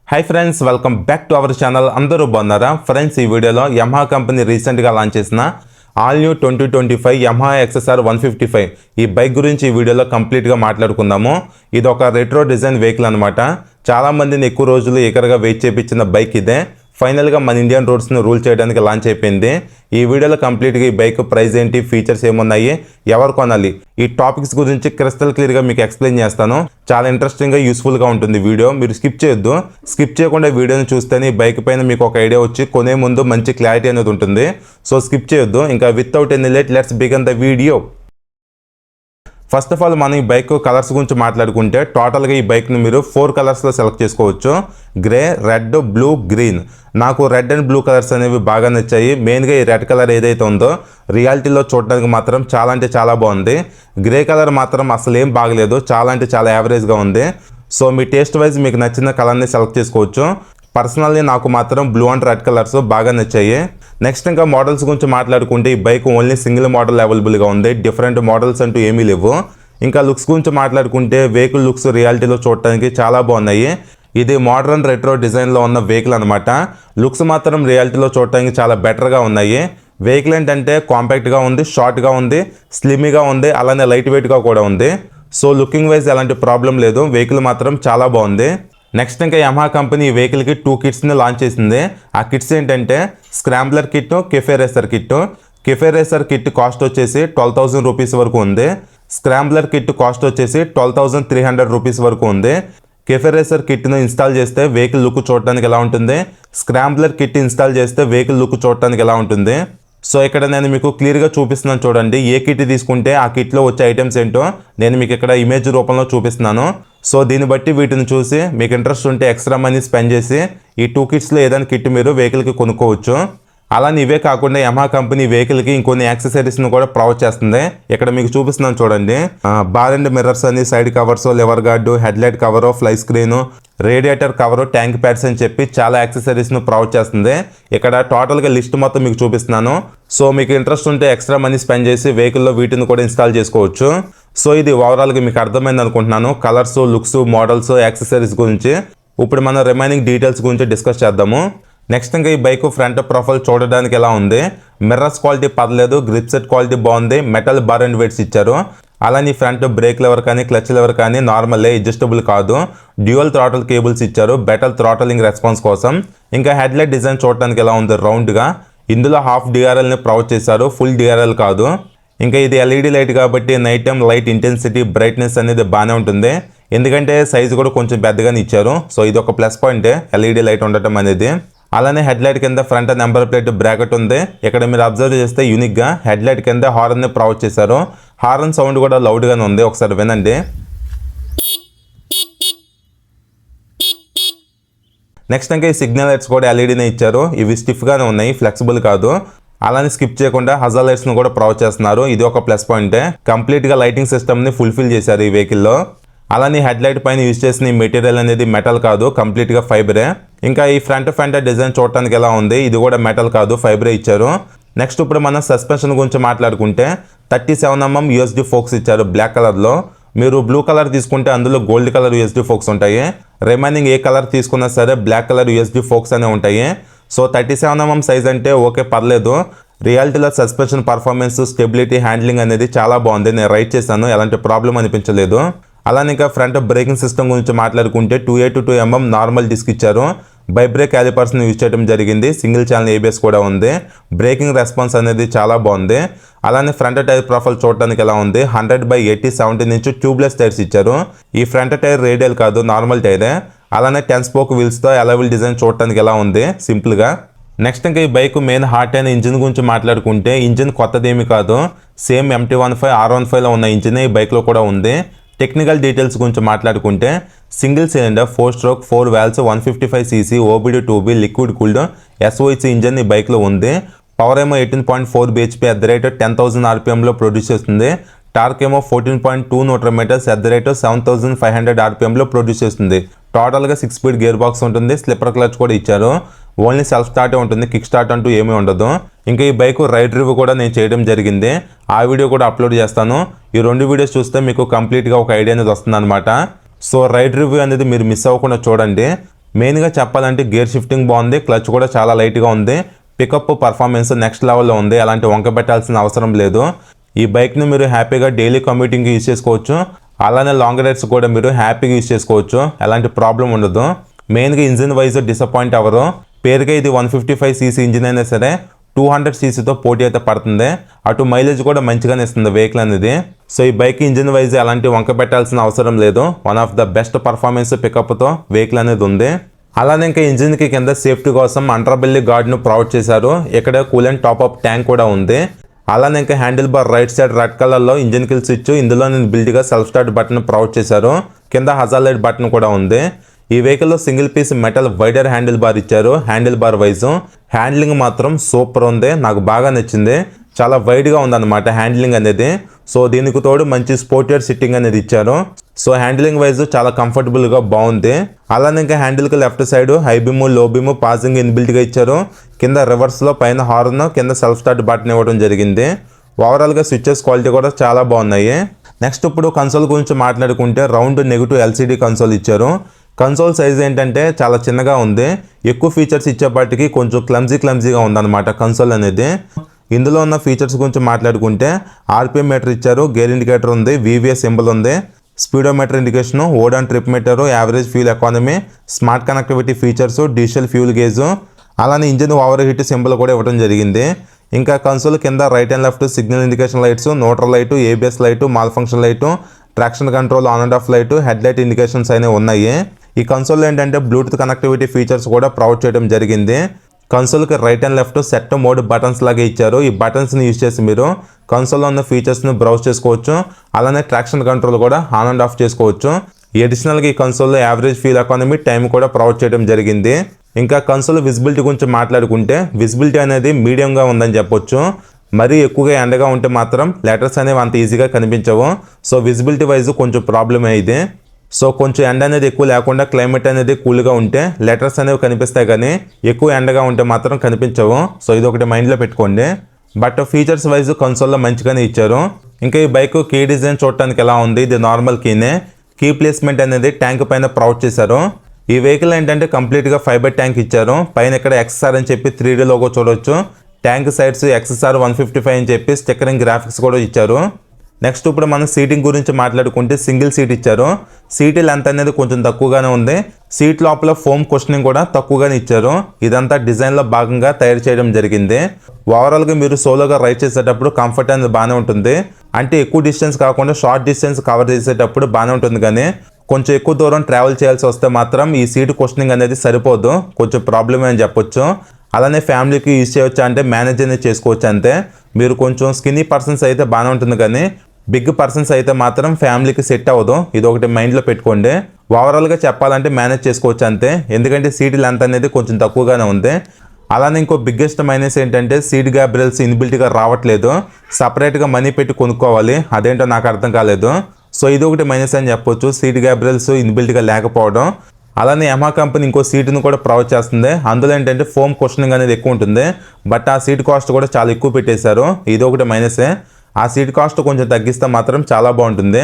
High friends welcome back to our channel अंदरू बागुन्नारा friends video Yamaha company recent गा launch चेसिन all new 2025 Yamaha XSR 155 ఈ bike గురించి ఈ వీడియోలో కంప్లీట్ గా మాట్లాడుకుందాము. ఇది ఒక రెట్రో డిజైన్ వెహికల్ అన్నమాట. చాలా మందిని ఎక్కువ రోజులు ఏకరగా వెయిట్ చేపించిన బైక్ ఇదే. ఫైనల్ గా మన ఇండియన్ రోడ్స్ ను రూల్ చేయడానికి లాంచ్ అయిపోయింది. ఈ వీడియోలో కంప్లీట్ గా ఈ బైక్ ప్రైస్ ఏంటి, ఫీచర్స్ ఏమున్నాయి, ఎవరు కొనాలి, ఈ టాపిక్స్ గురించి క్రిస్టల్ క్లియర్ గా మీకు ఎక్స్ప్లెయిన్ చేస్తాను. చాలా ఇంట్రెస్టింగ్ గా యూస్ఫుల్ గా ఉంటుంది వీడియో. మీరు స్కిప్ చేయొద్దు. స్కిప్ చేయకుండా వీడియోని చూస్తేనే ఈ బైక్ పైన మీకు ఒక ఐడియా వచ్చి కొనే ముందు మంచి క్లారిటీ అనేది ఉంటుంది. సో స్కిప్ చేయొద్దు. ఇంకా without any late let's begin the video. First of all మనం ఈ బైక్ కలర్స్ గురించి మాట్లాడుకుంటే టోటల్గా ఈ బైక్ని మీరు 4 కలర్స్లో సెలెక్ట్ చేసుకోవచ్చు. Grey, red, blue, green. నాకు రెడ్ అండ్ బ్లూ కలర్స్ అనేవి బాగా నచ్చాయి. మెయిన్గా ఈ రెడ్ కలర్ ఏదైతే ఉందో రియాలిటీలో చూడడానికి మాత్రం చాలా అంటే చాలా బాగుంది. గ్రే కలర్ మాత్రం అసలు ఏం బాగలేదు, చాలా అంటే చాలా యావరేజ్గా ఉంది. సో మీ టేస్ట్ వైజ్ మీకు నచ్చిన కలర్ని సెలెక్ట్ చేసుకోవచ్చు. పర్సనల్లీ నాకు మాత్రం బ్లూ అండ్ రెడ్ కలర్స్ బాగా నచ్చాయి. నెక్స్ట్ ఇంకా మోడల్స్ గురించి మాట్లాడుకుంటే ఈ బైక్ ఓన్లీ సింగిల్ మోడల్ అవైలబుల్గా ఉంది. డిఫరెంట్ మోడల్స్ అంటూ ఏమీ లేవు. ఇంకా లుక్స్ గురించి మాట్లాడుకుంటే వెహికల్ లుక్స్ రియాలిటీలో చూడటానికి చాలా బాగున్నాయి. ఇది మోడర్న్ రెట్రో డిజైన్లో ఉన్న వెహికల్ అనమాట. లుక్స్ మాత్రం రియాలిటీలో చూడటానికి చాలా బెటర్గా ఉన్నాయి. వెహికల్ ఏంటంటే కాంపాక్ట్గా ఉంది, షార్ట్గా ఉంది, స్లిమ్గా ఉంది, అలానే లైట్ వెయిట్గా కూడా ఉంది. సో లుకింగ్ వైజ్ ఎలాంటి ప్రాబ్లం లేదు. వెహికల్ మాత్రం చాలా బాగుంది. నెక్స్ట్ ఇంకా యమహా కంపెనీ ఈ వెహికల్కి 2 కిట్స్ని లాంచ్ చేసింది. ఆ కిట్స్ ఏంటంటే scrambler kit, cafe racer kit. Cafe racer kit cost వచ్చేసి 12,000 రూపీస్ వరకు ఉంది. స్క్రాంబ్లర్ కిట్ కాస్ట్ వచ్చేసి 12,300 రూపీస్ వరకు ఉంది. కెఫే రేసర్ కిట్ను ఇన్స్టాల్ చేస్తే వెహికల్ లుక్ చూడటానికి ఎలా ఉంటుంది, స్క్రాంబ్లర్ కిట్ ఇన్స్టాల్ చేస్తే వెహికల్ లుక్ చూడటానికి ఎలా ఉంటుంది. సో ఇక్కడ నేను మీకు క్లియర్గా చూపిస్తున్నాను చూడండి. ఏ కిట్ తీసుకుంటే ఆ కిట్లో వచ్చే ఐటమ్స్ ఏంటో నేను మీకు ఇక్కడ ఇమేజ్ రూపంలో చూపిస్తున్నాను. సో దీన్ని బట్టి వీటిని చూసి మీకు ఇంట్రెస్ట్ ఉంటే ఎక్స్ట్రా మనీ స్పెండ్ చేసి ఈ 2 కిట్స్లో ఏదైనా కిట్ మీరు వెహికల్కి కొనుక్కోవచ్చు. అలానే ఇవే కాకుండా యమహా కంపెనీ వెహికల్కి ఇంకొన్ని యాక్సెసరీస్ని కూడా ప్రొవైడ్ చేస్తుంది. ఇక్కడ మీకు చూపిస్తున్నాను చూడండి. బార్ అండ్ మిర్రర్స్ అని, side covers, lever guard, headlight cover, fly screen, radiator cover, tank pads అని చెప్పి చాలా యాక్సెసరీస్ను ప్రొవైడ్ చేస్తుంది. ఇక్కడ టోటల్గా లిస్ట్ మొత్తం మీకు చూపిస్తున్నాను. సో మీకు ఇంట్రెస్ట్ ఉంటే ఎక్స్ట్రా మనీ స్పెండ్ చేసి వెహికల్లో వీటిని కూడా ఇన్స్టాల్ చేసుకోవచ్చు. సో ఇది ఓవరాల్గా మీకు అర్థమైంది అనుకుంటున్నాను. కలర్స్, లుక్స్, మోడల్స్, యాక్సెసరీస్ గురించి. ఇప్పుడు మనం రిమైనింగ్ డీటెయిల్స్ గురించి డిస్కస్ చేద్దాము. నెక్స్ట్ ఇంకా ఈ బైక్ ఫ్రంట్ ప్రొఫైల్ చూడడానికి ఎలా ఉంది, మిర్రర్స్ క్వాలిటీ పర్లేదు, గ్రిప్ సెట్ క్వాలిటీ బాగుంది, మెటల్ బార్ అండ్ వెయిట్స్ ఇచ్చారు. అలానే ఫ్రంట్ బ్రేక్ లెవర్ కానీ క్లచ్ లెవర్ కానీ నార్మల్ అడ్జస్టబుల్ కాదు. డ్యూయల్ థ్రాటల్ కేబుల్స్ ఇచ్చారు బెటర్ థ్రాటలింగ్ రెస్పాన్స్ కోసం. ఇంకా హెడ్లైట్ డిజైన్ చూడడానికి ఎలా ఉంది, రౌండ్గా. ఇందులో హాఫ్ డిఆర్ఎల్ని ప్రొవైడ్ చేశారు, ఫుల్ డిఆర్ఎల్ కాదు. ఇంకా ఇది ఎల్ఈడి లైట్ కాబట్టి night time light intensity, brightness అనేది బాగానే ఉంటుంది. ఎందుకంటే సైజు కూడా కొంచెం పెద్దగానే ఇచ్చారు. సో ఇది ఒక ప్లస్ పాయింటే ఎల్ఈడి లైట్ ఉండటం అనేది. అలానే హెడ్లైట్ కింద ఫ్రంట్ నెంబర్ ప్లేట్ బ్రాకెట్ ఉంది. ఇక్కడ మీరు అబ్జర్వ్ చేస్తే యూనిక్గా హెడ్లైట్ కింద హార్న్ని ప్రొవైడ్ చేశారు. హార్న్ సౌండ్ కూడా లౌడ్గానే ఉంది, ఒకసారి వినండి. నెక్స్ట్ ఇంకా ఈ సిగ్నల్ లైట్స్ కూడా ఎల్ఈడీనే ఇచ్చారు. ఇవి స్టిఫ్గానే ఉన్నాయి, ఫ్లెక్సిబుల్ కాదు. అలానే స్కిప్ చేయకుండా హజార్ లైట్స్ను కూడా ప్రొవైడ్ చేస్తున్నారు. ఇది ఒక ప్లస్ పాయింటే. కంప్లీట్గా లైటింగ్ సిస్టమ్ని ఫుల్ఫిల్ చేశారు ఈ వెహికల్లో. అలానే హెడ్లైట్ పైన యూజ్ చేసిన ఈ మెటీరియల్ అనేది మెటల్ కాదు, కంప్లీట్గా ఫైబరే. ఇంకా ఈ ఫ్రంట్ ఫెండర్ డిజైన్ చూడటానికి ఎలా ఉంది, ఇది కూడా మెటల్ కాదు, ఫైబరే ఇచ్చారు. నెక్స్ట్ ఇప్పుడు మనం సస్పెన్షన్ గురించి మాట్లాడుకుంటే 37mm యూఎస్డి ఫోక్స్ ఇచ్చారు బ్లాక్ కలర్లో. మీరు బ్లూ కలర్ తీసుకుంటే అందులో గోల్డ్ కలర్ యూఎస్డి ఫోక్స్ ఉంటాయి. రిమైనింగ్ ఏ కలర్ తీసుకున్నా సరే బ్లాక్ కలర్ యూఎస్డి ఫోక్స్ అనే ఉంటాయి. సో 37mm సైజ్ అంటే ఓకే, పర్లేదు. రియాలిటీలో సస్పెన్షన్ పర్ఫార్మెన్స్, స్టెబిలిటీ, హ్యాండ్లింగ్ అనేది చాలా బాగుంది. నేను రైడ్ చేశాను, ఎలాంటి ప్రాబ్లం అనిపించలేదు. అలానే ఇంకా ఫ్రంట్ బ్రేకింగ్ సిస్టమ్ గురించి మాట్లాడుకుంటే 282mm నార్మల్ డిస్క్ ఇచ్చారు. బైబ్రేక్ క్యాలిపర్స్ని యూజ్ చేయడం జరిగింది. సింగిల్ ఛానల్ ఏబిఎస్ కూడా ఉంది. బ్రేకింగ్ రెస్పాన్స్ అనేది చాలా బాగుంది. అలానే ఫ్రంట్ టైర్ ప్రొఫైల్ చూడడానికి ఎలా ఉంది, 100/80 17 ఇంచ్ ట్యూబ్లెస్ టైర్స్ ఇచ్చారు. ఈ ఫ్రంట్ టైర్ రేడియల్ కాదు, నార్మల్ టైరే. అలానే 10 స్పోక్ వీల్స్తో అలవిల్ డిజైన్ చూడటానికి ఎలా ఉంది, సింపుల్గా. నెక్స్ట్ ఇంకా ఈ బైక్ మెయిన్ హార్ట్ అయిన ఇంజిన్ గురించి మాట్లాడుకుంటే ఇంజిన్ కొత్తదేమీ కాదు, సేమ్ MT15 R15లో ఉన్న ఇంజిన్ ఈ బైక్లో కూడా ఉంది. టెక్నికల్ డీటెయిల్స్ గురించి మాట్లాడుకుంటే single cylinder 4 stroke 4 valves 155cc OBD2B liquid cooled SOHC engine ఈ బైక్లో ఉంది. పవర్ ఏమో 18.4 bhp at the rate 10,000 RPMలో ప్రొడ్యూస్ చేస్తుంది. టార్క్ ఏమో 14.2 Nm at the rate 7,500 RPMలో ప్రొడ్యూస్ చేస్తుంది. టోటల్గా 6 స్పీడ్ గేర్ బాక్స్ ఉంటుంది. స్లిప్పర్ క్లచ్ కూడా ఇచ్చారు. ఓన్లీ సెల్ఫ్ స్టార్టే ఉంటుంది, కిక్ స్టార్ట్ అంటూ ఏమీ ఉండదు. ఇంకా ఈ బైక్ రైడ్ రివ్యూ కూడా నేను చేయడం జరిగింది. ఆ వీడియో కూడా అప్లోడ్ చేస్తాను. ఈ 2 వీడియోస్ చూస్తే మీకు కంప్లీట్గా ఒక ఐడియా అనేది వస్తుంది అనమాట. సో రైడ్ రివ్యూ అనేది మీరు మిస్ అవ్వకుండా చూడండి. మెయిన్గా చెప్పాలంటే గేర్ షిఫ్టింగ్ బాగుంది, క్లచ్ కూడా చాలా లైట్గా ఉంది, పికప్ పర్ఫార్మెన్స్ నెక్స్ట్ లెవెల్లో ఉంది, అలాంటి వంక పెట్టాల్సిన అవసరం లేదు. ఈ బైక్ని మీరు హ్యాపీగా డైలీ కమ్యూటింగ్కి యూజ్ చేసుకోవచ్చు, అలానే లాంగ్ రైడ్స్ కూడా మీరు హ్యాపీగా యూజ్ చేసుకోవచ్చు, ఎలాంటి ప్రాబ్లం ఉండదు. మెయిన్గా ఇంజిన్ వైజ్ డిసప్పాయింట్ అవ్వరు. పేరుగా ఇది 155cc ఇంజిన్ అయినా సరే 200cc పోటీ అయితే పడుతుంది, అటు మైలేజ్ కూడా మంచిగానే ఇస్తుంది వెహికల్ అనేది. సో ఈ బైక్ ఇంజిన్ వైజ్ అలాంటి వంక పెట్టాల్సిన అవసరం లేదు, one of the best performance పికప్తో వెహికల్ అనేది ఉంది. అలానే ఇంకా ఇంజిన్కి కింద సేఫ్టీ కోసం అండర్బెల్లీ గార్డ్ను ప్రొవైడ్ చేశారు, ఇక్కడ కూలెంట్ టాప్అప్ ట్యాంక్ కూడా ఉంది. అలానే ఇంకా handle bar right side red కలర్లో ఇంజిన్ కిల్ స్విచ్, ఇందులో నేను బిల్డ్గా సెల్ఫ్ స్టార్ట్ బటన్ ప్రొవైడ్ చేశారు, కింద హజార్ లైట్ బటన్ కూడా ఉంది. ఈ వెహికల్లో single piece metal wider handle bar ఇచ్చారు, హ్యాండిల్ బార్ వైజ్ హ్యాండ్లింగ్ మాత్రం సూపర్ ఉంది, నాకు బాగా నచ్చింది, చాలా వైడ్గా ఉందన్నమాట హ్యాండ్లింగ్ అనేది. సో దీనికి తోడు మంచి స్పోర్టియర్ సిట్టింగ్ అనేది ఇచ్చారు. సో హ్యాండ్లింగ్ వైజ్ చాలా కంఫర్టబుల్గా బాగుంది. అలానే ఇంకా హ్యాండిల్కి లెఫ్ట్ సైడ్ హై బీము, లో బీము, పాసింగ్ ఇన్బిల్ట్గా ఇచ్చారు, కింద రివర్స్లో పైన హార్న్, కింద సెల్ఫ్ స్టార్ట్ బటన్ ఇవ్వడం జరిగింది. ఓవరాల్గా స్విచెస్ క్వాలిటీ కూడా చాలా బాగున్నాయి. నెక్స్ట్ ఇప్పుడు కన్సోల్ గురించి మాట్లాడుకుంటే రౌండ్ నెగిటివ్ ఎల్సీడీ కన్సోల్ ఇచ్చారు. కన్సోల్ సైజ్ ఏంటంటే చాలా చిన్నగా ఉంది, ఎక్కువ ఫీచర్స్ ఇచ్చేపాటికి కొంచెం క్లమ్జీగా ఉందన్నమాట కన్సోల్ అనేది. ఇందులో ఉన్న ఫీచర్స్ గురించి మాట్లాడుకుంటే ఆర్పిఎం మీటర్ ఇచ్చారు, గేర్ ఇండికేటర్ ఉంది, వివిఎస్ సింబల్ ఉంది, స్పీడోమీటర్ ఇండికేషన్, ఓడాన్ trip meter, average fuel economy, smart connectivity features, digital fuel gauge, అలానే ఇంజిన్ ఓవర్ హీట్ సింబల్ కూడా ఇవ్వడం జరిగింది. ఇంకా కన్సోల్ కింద right and left signal indication lights, neutral light, ABS light, malfunction light, traction control on and off light, headlight indications అనేవి ఉన్నాయి. ఈ console ఏంటంటే బ్లూటూత్ కనెక్టివిటీ ఫీచర్స్ కూడా ప్రొవైడ్ చేయడం జరిగింది. కన్సోల్కి right and left set mode buttons లాగా ఇచ్చారు, ఈ బటన్స్ని యూజ్ చేసి మీరు కన్సోల్లో ఉన్న ఫీచర్స్ని బ్రౌజ్ చేసుకోవచ్చు, అలానే ట్రాక్షన్ కంట్రోల్ కూడా ఆన్ అండ్ ఆఫ్ చేసుకోవచ్చు. అడిషనల్గా ఈ కన్సోల్లో యావరేజ్ ఫ్యూల్ ఎకానమీ టైం కూడా ప్రొవైడ్ చేయడం జరిగింది. ఇంకా కన్సోల్ విజిబిలిటీ గురించి మాట్లాడుకుంటే విజిబిలిటీ అనేది మీడియంగా ఉందని చెప్పొచ్చు, మరీ ఎక్కువగా ఎండగా ఉంటే మాత్రం లెటర్స్ అనేవి అంత ఈజీగా కనిపించవు. సో విజిబిలిటీ వైజ్ కొంచెం ప్రాబ్లమే ఇది. సో కొంచెం ఎండ అనేది ఎక్కువ లేకుండా క్లైమేట్ అనేది కూల్గా ఉంటే లెటర్స్ అనేవి కనిపిస్తాయి, కానీ ఎక్కువ ఎండగా ఉంటే మాత్రం కనిపించవు. సో ఇది ఒకటి మైండ్లో పెట్టుకోండి. బట్ ఫీచర్స్ వైజ్ కన్సోల్లో మంచిగానే ఇచ్చారు. ఇంకా ఈ బైక్ కీ డిజైన్ చూడటానికి ఎలా ఉంది, ఇది నార్మల్ కీనే, కీ ప్లేస్మెంట్ అనేది ట్యాంక్ పైన ప్రొవైడ్ చేశారు. ఈ వెహికల్ ఏంటంటే కంప్లీట్గా ఫైబర్ ట్యాంక్ ఇచ్చారు, పైన ఇక్కడ ఎక్స్ఆర్ అని చెప్పి 3D లోగో చూడవచ్చు, ట్యాంక్ సైడ్స్ XSR 155 అని చెప్పి స్టిక్కరింగ్ గ్రాఫిక్స్ కూడా ఇచ్చారు. నెక్స్ట్ ఇప్పుడు మనం సీటింగ్ గురించి మాట్లాడుకుంటే సింగిల్ సీట్ ఇచ్చారు, సీట్ లెంత్ అనేది కొంచెం తక్కువగానే ఉంది, సీట్ లోపల ఫోమ్ కుషనింగ్ కూడా తక్కువగానే ఇచ్చారు, ఇదంతా డిజైన్లో భాగంగా తయారు చేయడం జరిగింది. ఓవరాల్గా మీరు సోలోగా రైడ్ చేసేటప్పుడు కంఫర్ట్ అనేది బాగానే ఉంటుంది, అంటే ఎక్కువ డిస్టెన్స్ కాకుండా షార్ట్ డిస్టెన్స్ కవర్ చేసేటప్పుడు బాగానే ఉంటుంది, కానీ కొంచెం ఎక్కువ దూరం ట్రావెల్ చేయాల్సి వస్తే మాత్రం ఈ సీట్ కుషనింగ్ అనేది సరిపోదు, కొంచెం ప్రాబ్లమే అని చెప్పొచ్చు. అలానే ఫ్యామిలీకి యూజ్ చేయవచ్చు అంటే మేనేజ్ అనేది చేసుకోవచ్చు అంతే. మీరు కొంచెం స్కిన్నీ పర్సన్స్ అయితే బాగానే ఉంటుంది, కానీ బిగ్ పర్సన్స్ అయితే మాత్రం ఫ్యామిలీకి సెట్ అవ్వదు, ఇది ఒకటి మైండ్లో పెట్టుకోండి. ఓవరాల్గా చెప్పాలంటే మేనేజ్ చేసుకోవచ్చు అంతే, ఎందుకంటే సీట్ లెంత్ అనేది కొంచెం తక్కువగానే ఉంది. అలానే ఇంకో బిగ్గెస్ట్ మైనస్ ఏంటంటే సీట్ గ్యాబ్రెల్స్ ఇన్బిల్ట్గా రావట్లేదు, సపరేట్గా మనీ పెట్టి కొనుక్కోవాలి, అదేంటో నాకు అర్థం కాలేదు. సో ఇది ఒకటి మైనస్ అని చెప్పొచ్చు, సీట్ గ్యాబ్రెల్స్ ఇన్బిల్ట్గా లేకపోవడం. అలానే యమహా కంపెనీ ఇంకో సీటును కూడా ప్రొవైడ్ చేస్తుంది, అందులో ఏంటంటే ఫోమ్ కుషనింగ్ అనేది ఎక్కువ ఉంటుంది, బట్ ఆ సీట్ కాస్ట్ కూడా చాలా ఎక్కువ పెట్టేశారు, ఇది ఒకటి మైనసే. ఆ సీట్ కాస్ట్ కొంచెం తగ్గిస్తే మాత్రం చాలా బాగుంటుంది.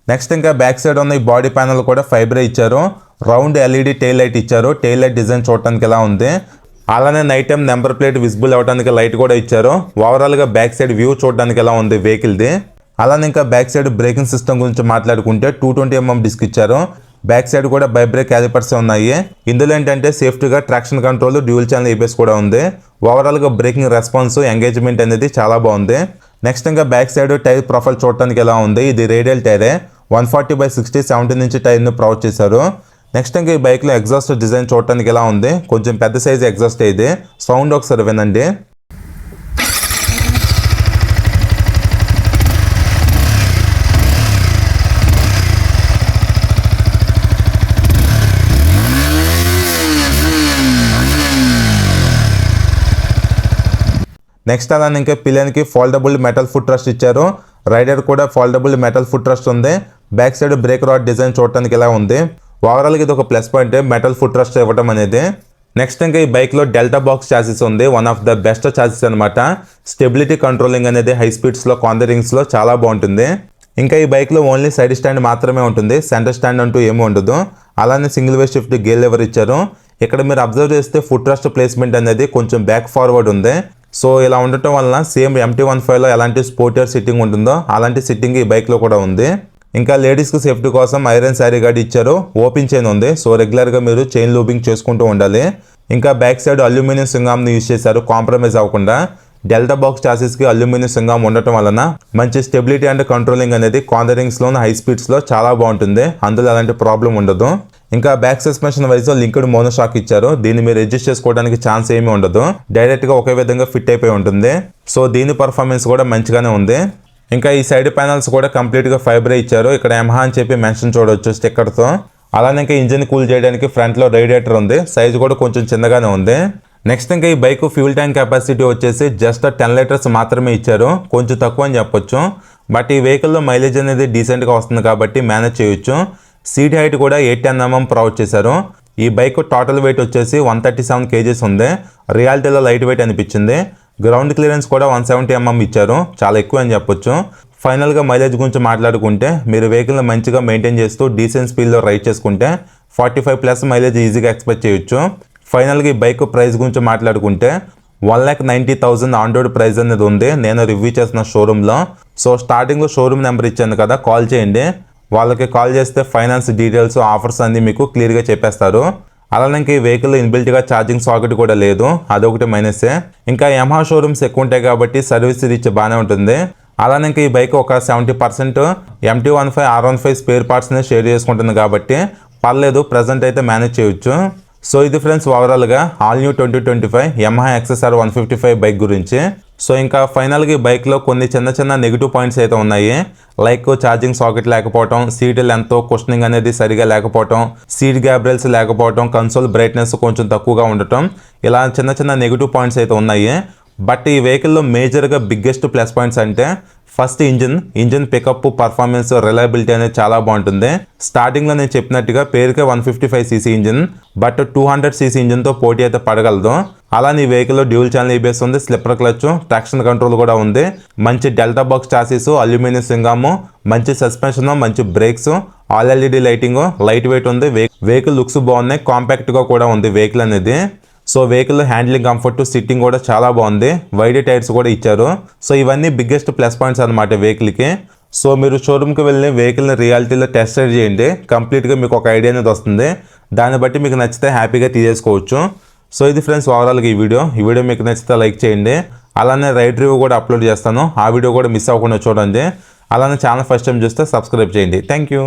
నెక్స్ట్ ఇంకా బ్యాక్ సైడ్ ఉన్న ఈ బాడీ ప్యానల్ కూడా ఫైబరే ఇచ్చారు, రౌండ్ ఎల్ఈడి టెయిల్ లైట్ ఇచ్చారు, టెయిల్ లైట్ డిజైన్ చూడటానికి ఎలా ఉంది. అలానే night time number plate visible అవడానికి లైట్ కూడా ఇచ్చారు. ఓవరాల్గా బ్యాక్ సైడ్ వ్యూ చూడడానికి ఎలా ఉంది వెహికల్ది. అలానే ఇంకా బ్యాక్ సైడ్ బ్రేకింగ్ సిస్టమ్ గురించి మాట్లాడుకుంటే 220mm డిస్క్ ఇచ్చారు, బ్యాక్ సైడ్ కూడా బై బ్రేక్ క్యాలిపర్స్ ఉన్నాయి. ఇందులో ఏంటంటే సేఫ్టీగా traction control, dual channel ABS కూడా ఉంది. ఓవరాల్గా బ్రేకింగ్ రెస్పాన్స్, ఎంగేజ్మెంట్ అనేది చాలా బాగుంది. నెక్స్ట్ ఇంకా బ్యాక్ సైడ్ టైర్ ప్రొఫైల్ చూడటానికి ఎలా ఉంది, ఇది రేడియల్ టైరే, 140/60 17 ఇంచ్ టైర్ను ప్రొవైడ్ చేశారు. నెక్స్ట్ ఇంకా ఈ బైక్లో ఎగ్జాస్ట్ డిజైన్ చూడటానికి ఎలా ఉంది, కొంచెం పెద్ద సైజ్ ఎగ్జాస్ట్ ఇది, సౌండ్ ఒకసారి వినండి. నెక్స్ట్ అలానే ఇంకా పిలియన్కి ఫోల్డబుల్ మెటల్ ఫుట్ రెస్ట్ ఇచ్చారు, రైడర్ కూడా ఫోల్డబుల్ మెటల్ ఫుట్ రెస్ట్ ఉంది. Back side break rod design చూడటానికి ఎలా ఉంది. ఓవరాల్గా ఇది ఒక plus point metal foot rest ఇవ్వడం అనేది. నెక్స్ట్ ఇంకా ఈ బైక్లో డెల్టా బాక్స్ ఛాసిస్ ఉంది, one of the best chassis అనమాట. స్టెబిలిటీ కంట్రోలింగ్ అనేది హై స్పీడ్స్లో కార్నరింగ్స్లో చాలా బాగుంటుంది. ఇంకా ఈ బైక్లో ఓన్లీ సైడ్ స్టాండ్ మాత్రమే ఉంటుంది, సెంటర్ స్టాండ్ అంటూ ఏమీ ఉండదు. అలానే single way shift gear lever ఇచ్చారు. ఇక్కడ మీరు అబ్జర్వ్ చేస్తే ఫుట్ రెస్ట్ ప్లేస్మెంట్ అనేది కొంచెం బ్యాక్ ఫార్వర్డ్ ఉంది. సో ఇలా ఉండటం వలన సేమ్ MT-15లో ఎలాంటి స్పోర్టియర్ సిట్టింగ్ ఉంటుందో అలాంటి సిట్టింగ్ ఈ బైక్లో కూడా ఉంది. ఇంకా లేడీస్కి సేఫ్టీ కోసం ఐరన్ శారీ గార్డ్ ఇచ్చారు. ఓపెన్ చైన్ ఉంది, సో రెగ్యులర్గా మీరు చైన్ లూబింగ్ చేసుకుంటూ ఉండాలి. ఇంకా బ్యాక్ సైడ్ అల్యూమినియం సింగామ్ని యూజ్ చేశారు, కాంప్రమైజ్ అవ్వకుండా. డెల్టా బాక్స్ చాసెస్కి అల్యూమినియం సింగామ్ ఉండటం వలన మంచి స్టెబిలిటీ అండ్ కంట్రోలింగ్ అనేది కార్నరింగ్స్లో హై స్పీడ్స్లో చాలా బాగుంటుంది, అందులో అలాంటి ప్రాబ్లం ఉండదు. ఇంకా back suspension wise linked monoshock ఇచ్చారు. దీన్ని మీరు అడ్జస్ట్ చేసుకోవడానికి ఛాన్స్ ఏమీ ఉండదు, డైరెక్ట్గా ఒకే విధంగా ఫిట్ అయిపోయి ఉంటుంది. సో దీని పర్ఫార్మెన్స్ కూడా మంచిగానే ఉంది. ఇంకా ఈ సైడ్ ప్యానల్స్ కూడా కంప్లీట్గా ఫైబరే ఇచ్చారు. ఇక్కడ యమహా అని చెప్పి మెన్షన్ చూడవచ్చు స్టిక్కర్తో. అలానే ఇంకా ఇంజిన్ కూల్ చేయడానికి ఫ్రంట్లో రేడియేటర్ ఉంది, సైజు కూడా కొంచెం చిన్నగానే ఉంది. నెక్స్ట్ ఇంకా ఈ బైక్ ఫ్యూల్ ట్యాంక్ కెపాసిటీ వచ్చేసి జస్ట్ 10 లీటర్స్ మాత్రమే ఇచ్చారు, కొంచెం తక్కువ అని చెప్పొచ్చు. బట్ ఈ వెహికల్లో మైలేజ్ అనేది డీసెంట్గా వస్తుంది కాబట్టి మేనేజ్ చేయొచ్చు. సీట్ హైట్ కూడా 810 mm ప్రొవైడ్ చేశారు. ఈ బైక్ టోటల్ వెయిట్ వచ్చేసి 137 kgs ఉంది, రియాలిటీలో లైట్ వెయిట్ అనిపించింది. గ్రౌండ్ క్లియరెన్స్ కూడా 170 mm ఇచ్చారు, చాలా ఎక్కువ అని చెప్పొచ్చు. ఫైనల్గా మైలేజ్ గురించి మాట్లాడుకుంటే మీరు వెహికల్ని మంచిగా మెయింటైన్ చేస్తూ డీసెంట్ స్పీడ్లో రైడ్ చేసుకుంటే 45+ మైలేజ్ ఈజీగా ఎక్స్పెక్ట్ చేయొచ్చు. ఫైనల్గా ఈ బైక్ ప్రైస్ గురించి మాట్లాడుకుంటే 1,90,000 ఆన్ రోడ్ ప్రైస్ అనేది ఉంది నేను రివ్యూ చేసిన షోరూంలో. సో స్టార్టింగ్లో షోరూమ్ నెంబర్ ఇచ్చాను కదా, కాల్ చేయండి. వాళ్ళకి కాల్ చేస్తే ఫైనాన్స్ డీటెయిల్స్ ఆఫర్స్ అన్నీ మీకు క్లియర్గా చెప్పేస్తారు. అలానే ఇంకా ఈ వెహికల్ ఇన్బిల్ట్గా ఛార్జింగ్ సాకెట్ కూడా లేదు, అదొకటి మైనసే. ఇంకా యమహా షోరూమ్స్ ఎక్కువ ఉంటాయి కాబట్టి సర్వీస్ రీచ్ బాగానే ఉంటుంది. అలానే ఇంకా ఈ బైక్ ఒక 70% MT-15 R15 స్పేర్ పార్ట్స్ని షేర్ చేసుకుంటుంది కాబట్టి పర్లేదు, ప్రజెంట్ అయితే మేనేజ్ చేయొచ్చు. సో ఇది ఫ్రెండ్స్ ఓవరాల్గా all new 2025 Yamaha XSR 155 bike గురించి. సో ఇంకా ఫైనల్గా ఈ బైక్లో కొన్ని చిన్న నెగిటివ్ పాయింట్స్ అయితే ఉన్నాయి. లైక్ ఛార్జింగ్ సాకెట్ లేకపోవటం, సీట్ లెంత్ కుషనింగ్ అనేది సరిగా లేకపోవటం, సీట్ గ్యాబ్రెల్స్ లేకపోవటం, కన్సోల్ బ్రైట్నెస్ కొంచెం తక్కువగా ఉండటం, ఇలా చిన్న నెగిటివ్ పాయింట్స్ అయితే ఉన్నాయి. బట్ ఈ వెహికల్లో మేజర్గా బిగ్గెస్ట్ ప్లస్ పాయింట్స్ అంటే first engine pickup, performance, reliability అనేది చాలా బాగుంటుంది. స్టార్టింగ్లో నేను చెప్పినట్టుగా పేరుకే 155cc ఇంజిన్, బట్ 200cc ఇంజిన్తో పోటీ అయితే పడగలదు. అలానే ఈ వెహికల్లో డ్యూల్ ఛానల్ ABS ఉంది, స్లిప్పర్ క్లచ్, ట్రాక్షన్ కంట్రోల్ కూడా ఉంది, మంచి delta box chassis, aluminium swingarm, మంచి సస్పెన్షన్, మంచి brakes, all LED lighting, light weight ఉంది. వెహికల్ లుక్స్ బాగున్నాయి, కాంపాక్ట్గా కూడా ఉంది వెహికల్ అనేది. సో వెహికల్లో హ్యాండ్లింగ్ కంఫర్ట్, సిట్టింగ్ కూడా చాలా బాగుంది, వైడ్ టైర్స్ కూడా ఇచ్చారు. సో ఇవన్నీ బిగ్గెస్ట్ ప్లస్ పాయింట్స్ అనమాట వెహికల్కి. సో మీరు షోరూమ్కి వెళ్ళి వెహికల్ని రియాలిటీలో టెస్ట్ రైడ్ చేయండి, కంప్లీట్గా మీకు ఒక ఐడియా అనేది వస్తుంది. దాన్ని బట్టి మీకు నచ్చితే హ్యాపీగా తీసేసుకోవచ్చు. సో ఇది ఫ్రెండ్స్ ఓవరాల్గా ఈ వీడియో మీకు నచ్చితే లైక్ చేయండి. అలానే రైడ్ రివ్యూ కూడా అప్లోడ్ చేస్తాను, ఆ వీడియో కూడా మిస్ అవ్వకుండా చూడండి. అలానే ఛానల్ ఫస్ట్ టైం చూస్తే సబ్స్క్రైబ్ చేయండి. Thank you.